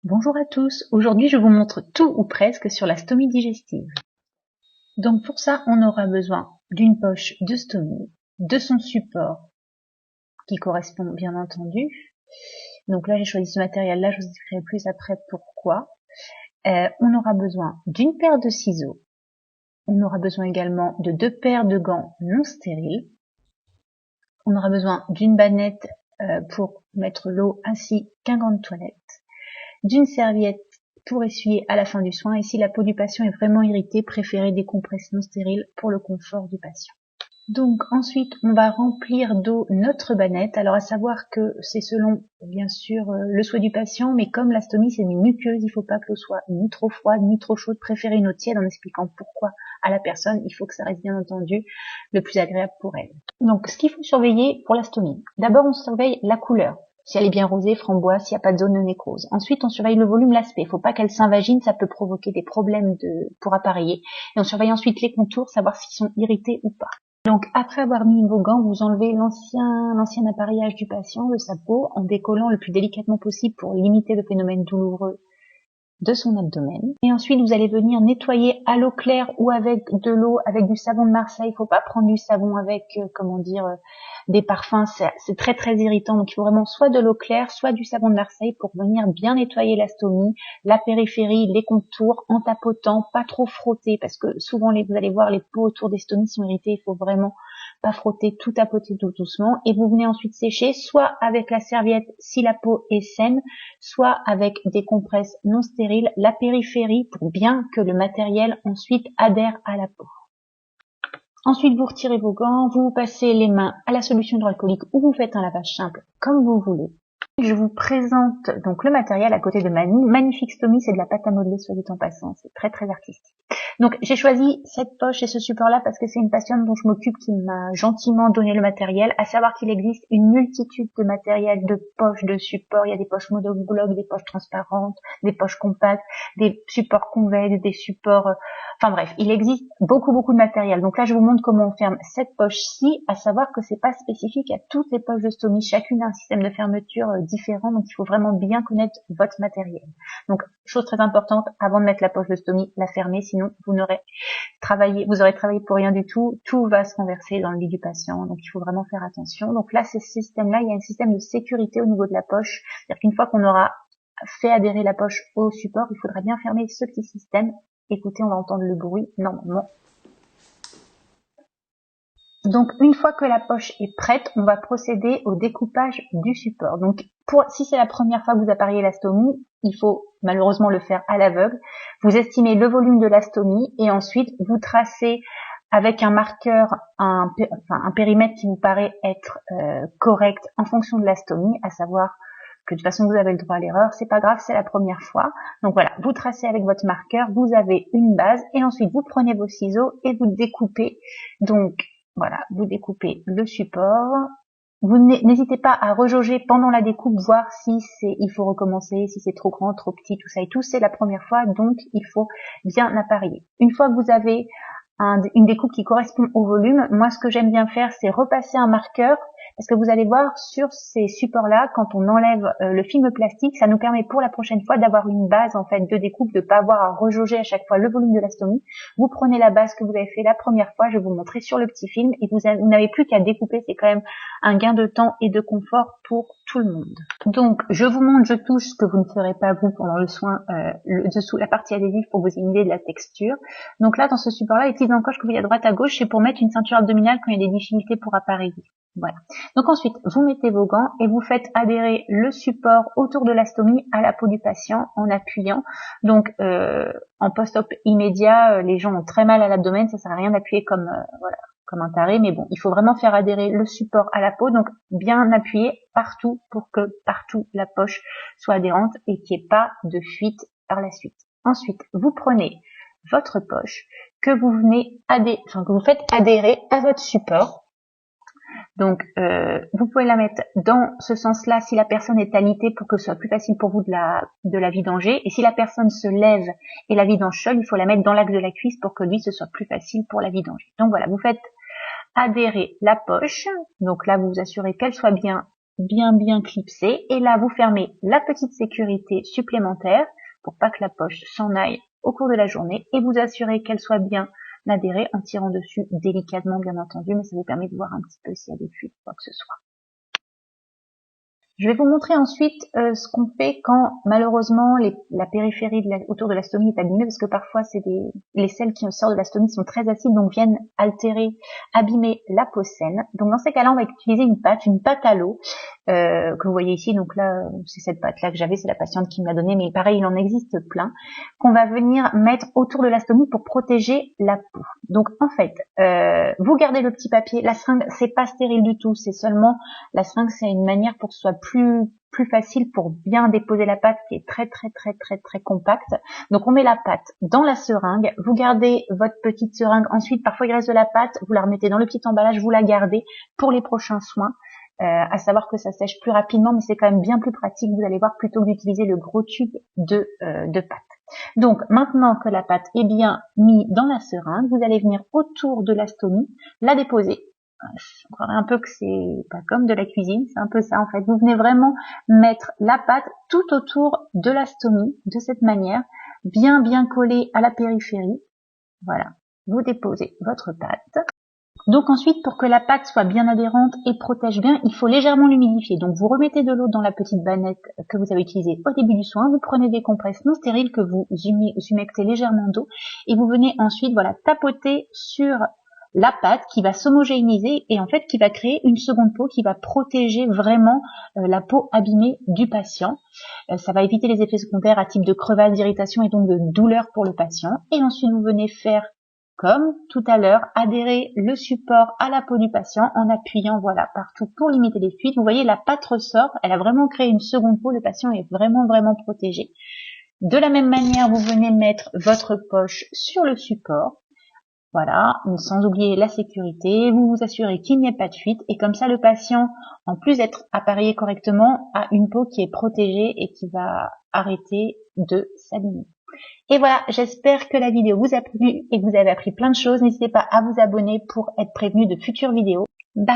Bonjour à tous, aujourd'hui je vous montre tout ou presque sur la stomie digestive. Donc pour ça on aura besoin d'une poche de stomie, de son support qui correspond bien entendu. Donc là j'ai choisi ce matériel là, je vous expliquerai plus après pourquoi. On aura besoin d'une paire de ciseaux, on aura besoin également de 2 paires de gants non stériles, on aura besoin d'une bannette pour mettre l'eau ainsi qu'un gant de toilette, d'une serviette pour essuyer à la fin du soin, et si la peau du patient est vraiment irritée, préférez des compresses non stériles pour le confort du patient. Donc ensuite, on va remplir d'eau notre bannette. Alors à savoir que c'est selon bien sûr le souhait du patient, mais comme la stomie c'est une muqueuse, il ne faut pas que l'eau soit ni trop froide ni trop chaude, préférez une eau tiède en expliquant pourquoi à la personne. Il faut que ça reste bien entendu le plus agréable pour elle. Donc ce qu'il faut surveiller pour la stomie, d'abord on surveille la couleur. Si elle est bien rosée, framboise, s'il n'y a pas de zone de nécrose. Ensuite, on surveille le volume, l'aspect. Il ne faut pas qu'elle s'invagine, ça peut provoquer des problèmes pour appareiller. Et on surveille ensuite les contours, savoir s'ils sont irrités ou pas. Donc, après avoir mis vos gants, vous enlevez l'ancien appareillage du patient, de sa peau, en décollant le plus délicatement possible pour limiter le phénomène douloureux de son abdomen. Et ensuite, vous allez venir nettoyer à l'eau claire ou avec de l'eau, avec du savon de Marseille. Il faut pas prendre du savon avec, des parfums. C'est très très irritant. Donc, il faut vraiment soit de l'eau claire, soit du savon de Marseille pour venir bien nettoyer la stomie, la périphérie, les contours, en tapotant, pas trop frotter, parce que souvent, vous allez voir, les peaux autour des stomies sont irritées. Il faut vraiment pas frotter, tout tapoter tout doucement, et vous venez ensuite sécher, soit avec la serviette si la peau est saine, soit avec des compresses non stériles, la périphérie pour bien que le matériel ensuite adhère à la peau. Ensuite, vous retirez vos gants, vous passez les mains à la solution hydroalcoolique ou vous faites un lavage simple comme vous voulez. Je vous présente donc le matériel à côté de ma magnifique stomie, c'est de la pâte à modeler soit dit en passant, c'est très très artistique. Donc j'ai choisi cette poche et ce support là parce que c'est une patiente dont je m'occupe qui m'a gentiment donné le matériel, à savoir qu'il existe une multitude de matériel, de poches, de supports. Il y a des poches monoblocs, des poches transparentes, des poches compactes, des supports convexes, des supports... Enfin bref, il existe beaucoup de matériel. Donc là je vous montre comment on ferme cette poche-ci, à savoir que c'est pas spécifique à toutes les poches de stomie, chacune a un système de fermeture différent, donc il faut vraiment bien connaître votre matériel. Donc chose très importante, avant de mettre la poche de stomie, la fermer, sinon vous aurez travaillé pour rien du tout, tout va se renverser dans le lit du patient, donc il faut vraiment faire attention. Donc là, ce système-là, il y a un système de sécurité au niveau de la poche, c'est-à-dire qu'une fois qu'on aura fait adhérer la poche au support, il faudra bien fermer ce petit système. Écoutez, on va entendre le bruit normalement. Donc une fois que la poche est prête, on va procéder au découpage du support. Donc si c'est la première fois que vous appareillez la stomie, il faut malheureusement le faire à l'aveugle. Vous estimez le volume de la stomie et ensuite vous tracez avec un marqueur un périmètre qui vous paraît être correct en fonction de la stomie, à savoir que de toute façon vous avez le droit à l'erreur, c'est pas grave, c'est la première fois. Donc voilà, vous tracez avec votre marqueur, vous avez une base et ensuite vous prenez vos ciseaux et vous découpez. Donc voilà, vous découpez le support. Vous n'hésitez pas à rejauger pendant la découpe, voir si il faut recommencer, si c'est trop grand, trop petit, tout ça et tout. C'est la première fois, donc il faut bien appareiller. Une fois que vous avez une découpe qui correspond au volume, moi ce que j'aime bien faire, c'est repasser un marqueur, parce que vous allez voir sur ces supports-là, quand on enlève le film plastique, ça nous permet pour la prochaine fois d'avoir une base en fait de découpe, de pas avoir à rejauger à chaque fois le volume de la stomie. Vous prenez la base que vous avez fait la première fois, je vais vous montrer sur le petit film, et vous n'avez plus qu'à découper, c'est quand même un gain de temps et de confort pour tout le monde. Donc je vous montre, je touche ce que vous ne ferez pas vous pendant le soin, le dessous, la partie adhésive pour vous ayez une idée de la texture. Donc là dans ce support-là, les petites encoches que vous voyez à droite à gauche, c'est pour mettre une ceinture abdominale quand il y a des difficultés pour appareiller. Voilà. Donc ensuite, vous mettez vos gants et vous faites adhérer le support autour de la stomie à la peau du patient en appuyant. Donc en post-op immédiat, les gens ont très mal à l'abdomen, ça sert à rien d'appuyer comme un taré, mais bon, il faut vraiment faire adhérer le support à la peau, donc bien appuyer partout pour que partout la poche soit adhérente et qu'il n'y ait pas de fuite par la suite. Ensuite, vous prenez votre poche que vous faites adhérer à votre support. Donc, vous pouvez la mettre dans ce sens-là si la personne est alitée pour que ce soit plus facile pour vous de la vidanger. Et si la personne se lève et la vidange seule, il faut la mettre dans l'axe de la cuisse pour que lui, ce soit plus facile pour la vidanger. Donc voilà, vous faites adhérer la poche. Donc là, vous vous assurez qu'elle soit bien bien clipsé. Et là, vous fermez la petite sécurité supplémentaire pour pas que la poche s'en aille au cours de la journée et vous assurez qu'elle soit bien adhérée en tirant dessus délicatement, bien entendu, mais ça vous permet de voir un petit peu s'il y a des fuites, quoi que ce soit. Je vais vous montrer ensuite ce qu'on fait quand malheureusement la périphérie autour de la stomie est abîmée, parce que parfois les sels qui sortent de la stomie sont très acides, donc viennent abîmer la peau saine. Donc dans ces cas-là, on va utiliser une pâte à l'eau que vous voyez ici. Donc là, c'est cette pâte-là que j'avais, c'est la patiente qui me l'a donnée, mais pareil, il en existe plein, qu'on va venir mettre autour de la stomie pour protéger la peau. Donc en fait, vous gardez le petit papier, la seringue, c'est pas stérile du tout, c'est seulement, la seringue, c'est une manière pour que ce soit plus facile pour bien déposer la pâte qui est très compacte. Donc on met la pâte dans la seringue, vous gardez votre petite seringue, ensuite parfois il reste de la pâte, vous la remettez dans le petit emballage, vous la gardez pour les prochains soins, à savoir que ça sèche plus rapidement, mais c'est quand même bien plus pratique, vous allez voir, plutôt que d'utiliser le gros tube de pâte. Donc maintenant que la pâte est bien mise dans la seringue, vous allez venir autour de la stomie, la déposer. Je croirais un peu que c'est pas comme de la cuisine, c'est un peu ça en fait. Vous venez vraiment mettre la pâte tout autour de la stomie, de cette manière, bien collée à la périphérie. Voilà, vous déposez votre pâte. Donc ensuite, pour que la pâte soit bien adhérente et protège bien, il faut légèrement l'humidifier. Donc vous remettez de l'eau dans la petite bannette que vous avez utilisée au début du soin, vous prenez des compresses non stériles que vous humectez légèrement d'eau et vous venez ensuite tapoter sur la pâte qui va s'homogénéiser et en fait qui va créer une seconde peau qui va protéger vraiment la peau abîmée du patient. Ça va éviter les effets secondaires à type de crevasse, d'irritation et donc de douleur pour le patient. Et ensuite vous venez faire comme tout à l'heure, adhérer le support à la peau du patient en appuyant partout pour limiter les fuites. Vous voyez, la pâte ressort, elle a vraiment créé une seconde peau, le patient est vraiment protégé. De la même manière, vous venez mettre votre poche sur le support. Voilà, sans oublier la sécurité, vous vous assurez qu'il n'y ait pas de fuite et comme ça le patient, en plus d'être appareillé correctement, a une peau qui est protégée et qui va arrêter de s'abîmer. Et voilà, j'espère que la vidéo vous a plu et que vous avez appris plein de choses. N'hésitez pas à vous abonner pour être prévenu de futures vidéos. Bye!